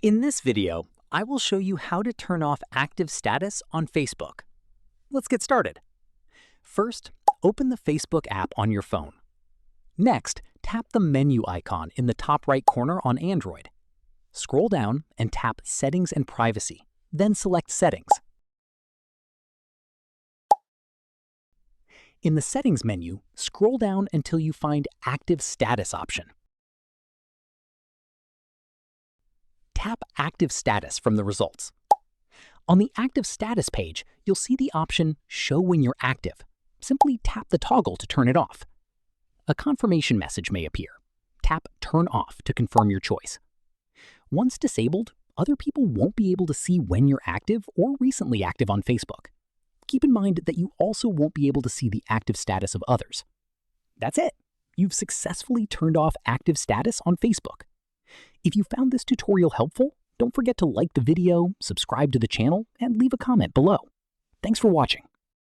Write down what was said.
In this video, I will show you how to turn off active status on Facebook. Let's get started. First, open the Facebook app on your phone. Next, tap the menu icon in the top right corner on Android. Scroll down and tap Settings and Privacy, then select Settings. In the Settings menu, scroll down until you find Active Status option. Tap Active Status from the results. On the Active Status page, you'll see the option Show when you're active. Simply tap the toggle to turn it off. A confirmation message may appear. Tap Turn Off to confirm your choice. Once disabled, other people won't be able to see when you're active or recently active on Facebook. Keep in mind that you also won't be able to see the active status of others. That's it. You've successfully turned off active status on Facebook. If you found this tutorial helpful, don't forget to like the video, subscribe to the channel, and leave a comment below. Thanks for watching.